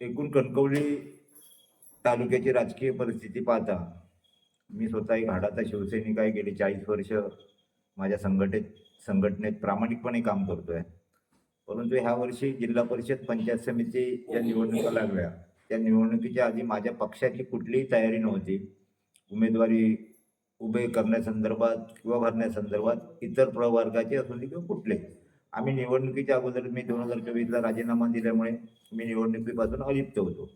एकूण कणकवली तालुक्याची राजकीय परिस्थिती पाहता मी स्वतः एक हाडाचा शिवसैनिक आहे. गेली 40 वर्ष माझ्या संघटनेत प्रामाणिकपणे काम करतोय. परंतु ह्या वर्षी जिल्हा परिषद पंचायत समिती या निवडणुका लागल्या. त्या निवडणुकीच्या आधी माझ्या पक्षाची कुठलीही तयारी नव्हती. उमेदवारी उभे करण्यासंदर्भात किंवा भरण्यासंदर्भात इतर प्रवर्गाचे असू दे किंवा कुठले. आम्ही निवडणुकीच्या अगोदर मी 2024ला राजीनामा दिल्यामुळे मी निवडणुकीपासून अलिप्त होतो.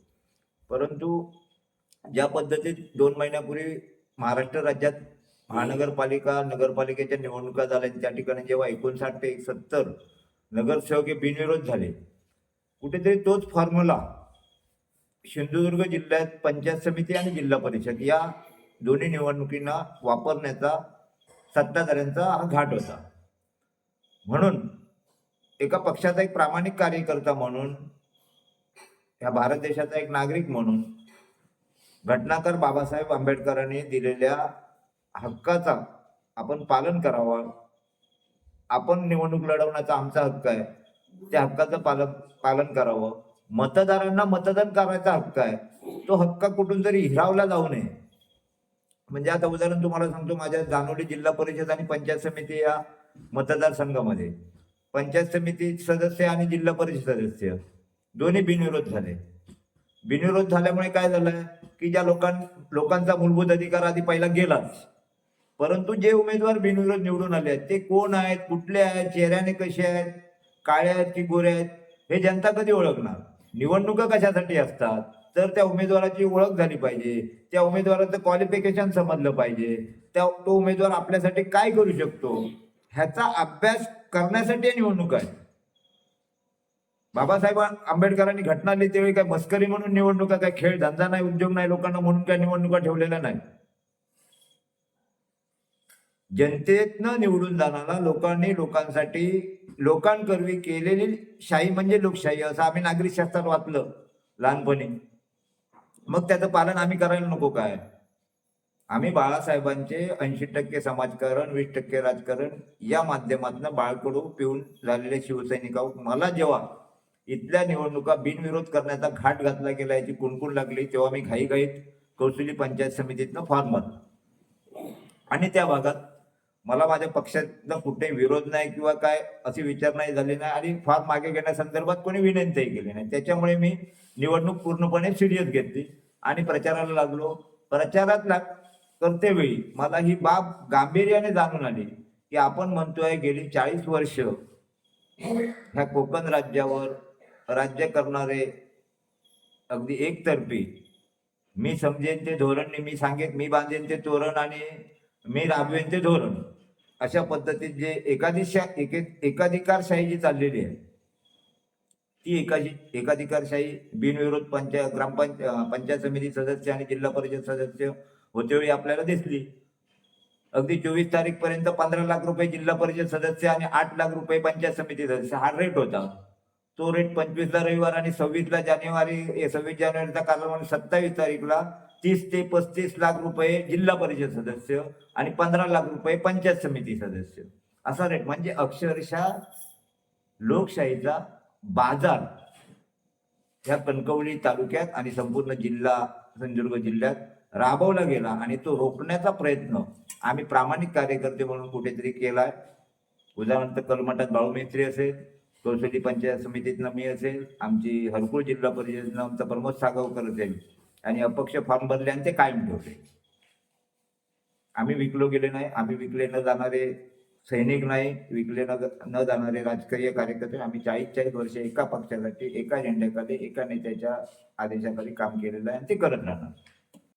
परंतु ज्या पद्धतीत 2 महिन्यापूर्वी महाराष्ट्र राज्यात महानगरपालिका नगरपालिकेच्या निवडणुका झाल्या, त्या ठिकाणी जेव्हा 59 ते 70 नगरसेवक बिनविरोध झाले, कुठेतरी तोच फॉर्म्युला सिंधुदुर्ग जिल्ह्यात पंचायत समिती आणि जिल्हा परिषद या दोन्ही निवडणुकींना वापरण्याचा सत्ताधाऱ्यांचा हा घाट होता. म्हणून एका पक्षाचा एक प्रामाणिक कार्यकर्ता म्हणून, या भारत देशाचा एक नागरिक म्हणून, घटनाकार बाबासाहेब आंबेडकरांनी दिलेल्या हक्काचा आपण पालन करावं. आपण निवडणूक लढवण्याचा आमचा हक्क आहे, त्या हक्काचं पालन करावं. मतदारांना मतदान करायचा हक्क आहे, तो हक्क कुठून तरी हिरावला जाऊ नये. म्हणजे आता उदाहरण तुम्हाला सांगतो, माझ्या जानोली जिल्हा परिषद आणि पंचायत समिती या मतदारसंघामध्ये पंचायत समिती सदस्य आणि जिल्हा परिषद सदस्य दोन्ही बिनविरोध झाले. बिनविरोध झाल्यामुळे काय झालं की ज्या लोकांचा मूलभूत अधिकार आधी पहिला गेलाच, परंतु जे उमेदवार बिनविरोध निवडून आले आहेत ते कोण आहेत, कुठले आहेत, चेहऱ्याने कसे आहेत, काळे आहेत की गोरे आहेत, हे जनता कधी ओळखणार? निवडणुका कशासाठी असतात? तर त्या उमेदवाराची ओळख झाली पाहिजे, त्या उमेदवाराचं क्वालिफिकेशन समजलं पाहिजे, तो उमेदवार आपल्यासाठी काय करू शकतो ह्याचा अभ्यास करण्यासाठी निवडणूक आहे. बाबासाहेब आंबेडकरांनी घटना लिहिली त्यावेळी काय मस्करी म्हणून निवडणुका, काय खेळ धंदा नाही, उद्योग नाही लोकांना म्हणून काय निवडणुका ठेवलेल्या नाही. जनतेतनं निवडून जाणारा लोकांनी लोकांसाठी लोकांकरवी केलेली शाही म्हणजे लोकशाही, असं आम्ही नागरिक शास्त्रात वाचलं लहानपणी. मग त्याचं पालन आम्ही करायला नको काय? आम्ही बाळासाहेबांचे 80% समाजकारण 20% राजकारण या माध्यमातून बाळकडू पिऊन झालेले शिवसैनिक आहोत. मला जेव्हा इथल्या निवडणुका बिनविरोध करण्याचा घाट घातला गेला, याची कुणकुण लागली, तेव्हा मी घाईघाईत कौसुली पंचायत समितीतनं फॉर्म भरला. आणि त्या भागात मला माझ्या पक्षाचा कुठेही विरोध नाही किंवा काय असे विचार नाही झाले नाही, आणि फॉर्म मागे घेण्यासंदर्भात कोणी विनंतीही केली नाही. त्याच्यामुळे मी निवडणूक पूर्णपणे सिरियस घेतली आणि प्रचाराला लागलो. प्रचारात करतेवेळी मला ही बाब गांभीर्याने जाणून आली की आपण म्हणतोय गेली 40 वर्ष ह्या कोकण राज्यावर राज्य करणारे अगदी एकतर्फी, मी समजेन ते धोरण, मी सांगेन, मी बांधेन ते तोरण आणि मी राबवेन ते धोरण, अशा पद्धतीत जे एकाधिकारशाही जी चाललेली आहे, ती एकाधिकारशाही बिनविरोध पंचायत समिती सदस्य आणि जिल्हा परिषद सदस्य होतेवेळी आपल्याला दिसली. अगदी 24 तारीख पर्यंत 15 लाख रुपये जिल्हा परिषद सदस्य आणि 8 लाख रुपये पंचायत समिती सदस्य हा रेट होता. तो रेट 25ला रविवार आणि 26 जानेवारीचा कालावधी 27 तारीखला 30 ते 35 लाख रुपये जिल्हा परिषद सदस्य आणि 15 लाख रुपये पंचायत समिती सदस्य असा रेट. म्हणजे अक्षरशः लोकशाहीचा बाजार ह्या कणकवली तालुक्यात आणि संपूर्ण सिंधुदुर्ग जिल्ह्यात राबवला गेला, आणि तो रोखण्याचा प्रयत्न आम्ही प्रामाणिक कार्यकर्ते म्हणून कुठेतरी केलाय. उदाहरणार्थ कलमठात बाळूमेस्त्री असेल, कौसली पंचायत समितीतनं मी असेल, आमची हरकुळ जिल्हा परिषदेनं आमचा प्रमोद सागावकर असेल, आणि अपक्ष फॉर्म भरले आणि ते कायम ठेवले. आम्ही विकलो गेले नाही, आम्ही विकले न जाणारे सैनिक नाही, विकले न जाणारे राजकीय कार्यकर्ते. आम्ही 40 वर्ष एका पक्षासाठी एका झेंड्याखाली एका नेत्याच्या आदेशाखाली काम केलेलं आहे आणि ते करत राहणार.